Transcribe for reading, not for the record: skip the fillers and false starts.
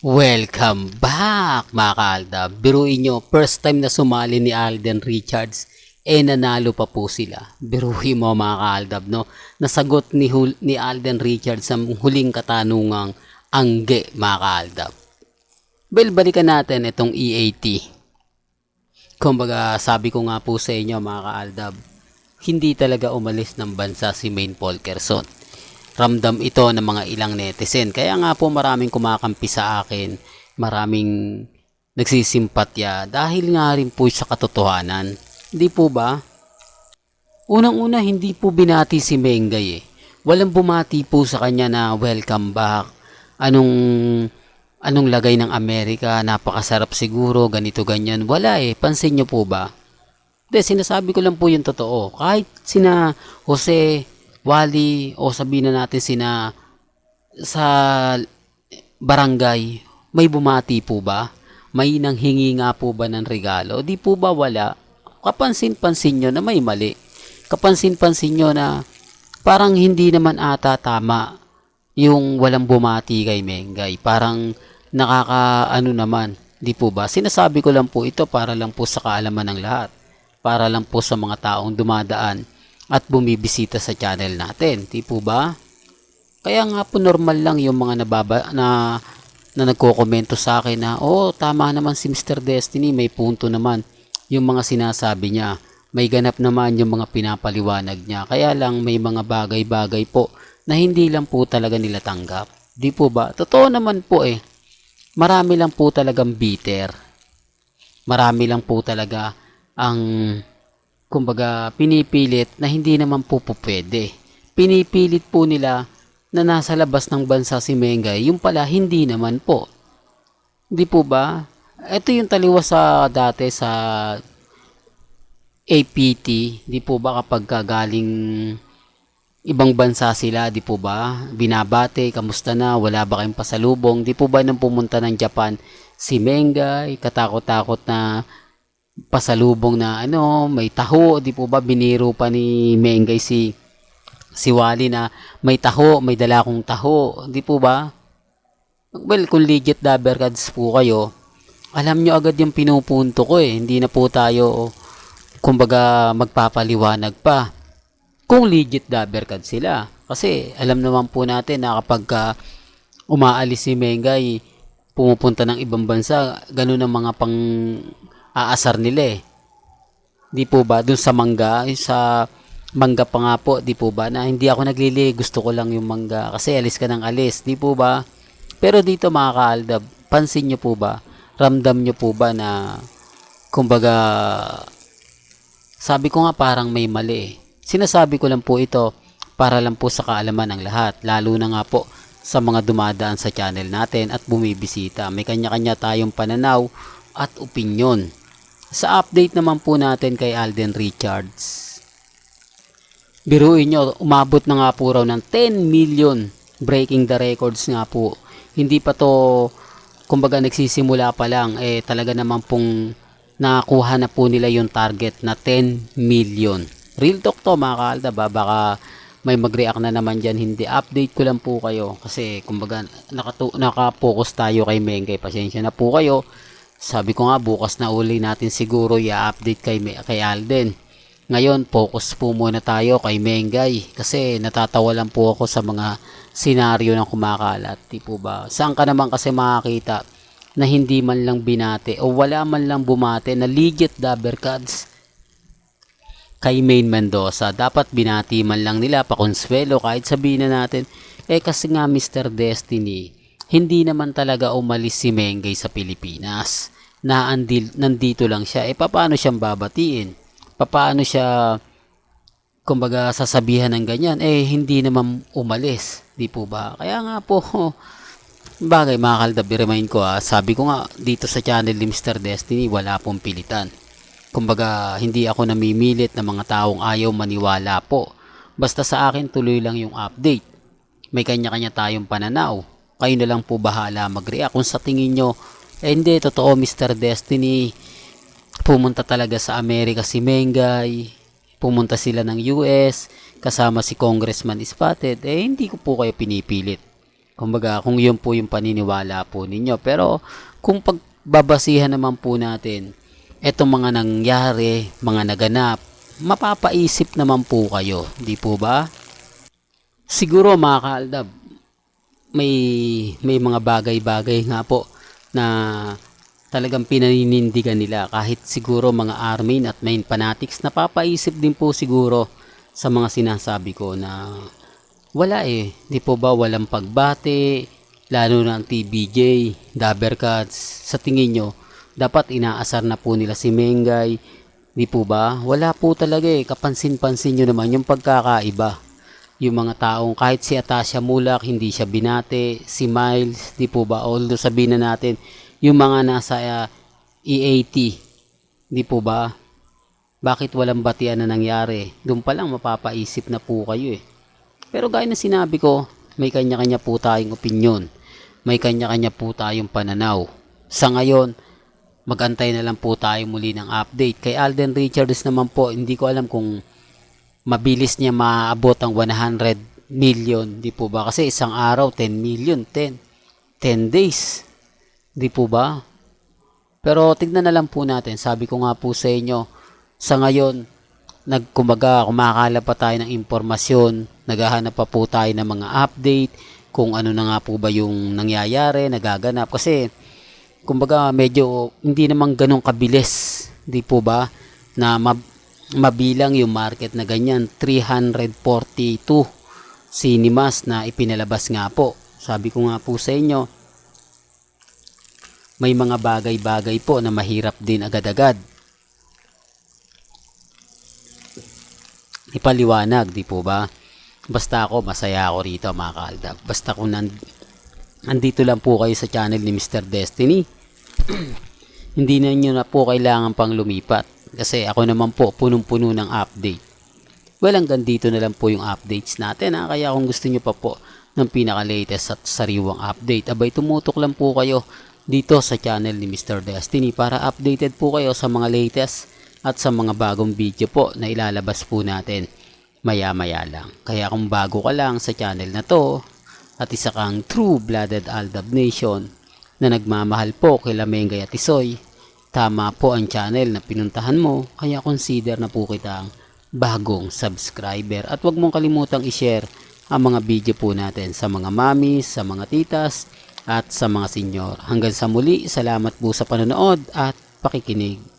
Welcome back mga ka-Aldab. Biruin nyo, first time na sumali ni Alden Richards, nanalo pa po sila. Biruin mo mga ka-Aldab, no? Nasagot ni Alden Richards ang huling katanungang angge mga ka-Aldab. Well, balikan natin itong EAT. Kumbaga, sabi ko nga po sa inyo mga ka-Aldab, hindi talaga umalis ng bansa si Maine Polkerson. Ramdam ito ng mga ilang netizen. Kaya nga po maraming kumakampi sa akin, maraming nagsisimpatya dahil nga rin po sa katotohanan. Hindi po ba? Unang-una, hindi po binati si Mengay eh. Walang bumati po sa kanya na welcome back. Anong lagay ng Amerika, napakasarap siguro, ganito ganyan. Wala eh, pansin nyo po ba? Hindi, sinasabi ko lang po yung totoo. Kahit sina Jose, Wally, o sabihin na natin sina sa barangay, may bumati po ba? May nanghingi nga po ba ng regalo? Di po ba wala? Kapansin-pansin nyo na may mali. Kapansin-pansin nyo na parang hindi naman ata tama yung walang bumati kay Mengay. Parang nakakaano naman. Di po ba? Sinasabi ko lang po ito para lang po sa kaalaman ng lahat. Para lang po sa mga taong dumadaan at bumibisita sa channel natin, di po ba? Kaya nga po normal lang yung mga na nagko-komento sa akin na tama naman si Mr. Destiny, may punto naman yung mga sinasabi niya, may ganap naman yung mga pinapaliwanag niya. Kaya lang may mga bagay-bagay po na hindi lang po talaga nila tanggap, di po ba? Totoo naman po eh, marami lang po talagang bitter, marami lang po talaga ang kumbaga pinipilit na hindi naman po pwede. Pinipilit po nila na nasa labas ng bansa si Mengay, yung pala hindi naman po. Di po ba? Ito yung taliwas sa dati sa APT, di po ba kapag galing ibang bansa sila, di po ba? Binabate, kamusta na, wala ba kayong pasalubong? Di po ba nang pumunta ng Japan si Mengay, katakot-takot na pasalubong na may taho, di po ba biniro pa ni Mengay si Wally na may taho, may dala kong taho, di po ba? Well, kung legit dabbercads po kayo, alam nyo agad yung pinupunto ko eh, hindi na po tayo kumbaga magpapaliwanag pa kung legit dabbercads sila, kasi alam naman po natin na kapag umaalis si Mengay pumupunta ng ibang bansa, ganun ang mga pang aasar nila eh. Di po ba? Doon sa mangga pa nga po, di po ba? Na hindi ako naglili, gusto ko lang yung mangga. Kasi alis ka ng alis, di po ba? Pero dito mga ka-Aldab, pansin nyo po ba? Ramdam nyo po ba na kumbaga sabi ko nga parang may mali eh. Sinasabi ko lang po ito para lang po sa kaalaman ng lahat. Lalo na nga po sa mga dumadaan sa channel natin at bumibisita. May kanya-kanya tayong pananaw at opinyon. Sa update naman po natin kay Alden Richards, biruin nyo, umabot na nga po raw ng 10 million, breaking the records nga po. Hindi pa to kumbaga nagsisimula pa lang, talaga naman pong nakuha na po nila yung target na 10 million. Real talk to mga ka-Aldab, baka may mag-react na naman dyan, hindi. Update ko lang po kayo kasi kumbaga naka-focus tayo kay Mengay, pasensya na po kayo. Sabi ko nga bukas na uli natin siguro i-update kay Alden. Ngayon focus po muna tayo kay Mengay kasi natatawa lang po ako sa mga senaryo na kumakalat. Di po ba? Saan ka naman kasi makakita na hindi man lang binate o wala man lang bumate na legit dabbercads kay Maine Mendoza? Dapat binati man lang nila, pakonsuelo, kahit sabihin na natin kasi nga Mr. Destiny, hindi naman talaga umalis si Mengay sa Pilipinas. Nandito lang siya. Paano siyang babatiin? Paano siya kumbaga sasabihan ng ganyan? Hindi naman umalis. Di po ba? Kaya nga po, bagay mga ka-Aldab, remind ko sabi ko nga dito sa channel ni Mr. Destiny, wala pong pilitan. Kumbaga, hindi ako namimilit ng mga taong ayaw maniwala po. Basta sa akin, tuloy lang yung update. May kanya-kanya tayong pananaw. Kayo na lang po bahala mag-react kung sa tingin nyo hindi totoo Mr. Destiny, pumunta talaga sa Amerika si Mengay, pumunta sila ng US kasama si Congressman Spotted, hindi ko po kayo pinipilit. Kumbaga, kung yun po yung paniniwala po ninyo. Pero kung pagbabasihan naman po natin etong mga nangyari, mga naganap, mapapaisip naman po kayo, di po ba? Siguro mga kaaldab, may mga bagay-bagay nga po na talagang pinaninindigan nila, kahit siguro mga army at main fanatics, napapaisip din po siguro sa mga sinasabi ko na wala di po ba, walang pagbate, lalo na ang TBJ, Dabbercats. Sa tingin nyo, dapat inaasar na po nila si Mengay, di po ba? Wala po talaga kapansin-pansin nyo naman yung pagkakaiba. Yung mga taong kahit si Atasha Mulak hindi siya binate, si Miles, di po ba? Although sabihin na natin yung mga nasa E80, di po ba? Bakit walang batian na nangyari? Doon pa lang mapapaisip na po kayo Pero gaya na sinabi ko, may kanya-kanya po tayong opinyon. May kanya-kanya po tayong pananaw. Sa ngayon, magantay na lang po tayo muli ng update. Kay Alden Richards naman po, hindi ko alam kung mabilis niya maabot ang 100 million, di po ba? Kasi isang araw, 10 million, 10 days, di po ba? Pero tignan na lang po natin. Sabi ko nga po sa inyo, sa ngayon, kumakala pa tayo ng impormasyon, naghahanap pa po tayo ng mga update, kung ano na nga po ba yung nangyayari, nagaganap. Kasi, kumbaga medyo hindi naman ganun kabilis, di po ba, na mabilang yung market na ganyan. 342 cinemas na ipinalabas nga po. Sabi ko nga po sa inyo, may mga bagay-bagay po na mahirap din agad-agad ipaliwanag, di po ba? Basta ako, masaya ako rito mga kaaldab. Basta kung andito lang po kayo sa channel ni Mr. Destiny, hindi na nyo na po kailangan pang lumipat. Kasi ako naman po, punong-puno ng update. Well, hanggang dito na lang po yung updates natin. Kaya kung gusto nyo pa po ng pinaka-latest at sariwang update, abay tumutok lang po kayo dito sa channel ni Mr. Destiny para updated po kayo sa mga latest at sa mga bagong video po na ilalabas po natin maya-maya lang. Kaya kung bago ka lang sa channel na to at isa kang true-blooded Aldab Nation na nagmamahal po kay Mengay at Tisoy, tama po ang channel na pinuntahan mo, kaya consider na po kitang bagong subscriber. At huwag mong kalimutang i-share ang mga video po natin sa mga mamis, sa mga titas, at sa mga senyor. Hanggang sa muli, salamat po sa panonood at pakikinig.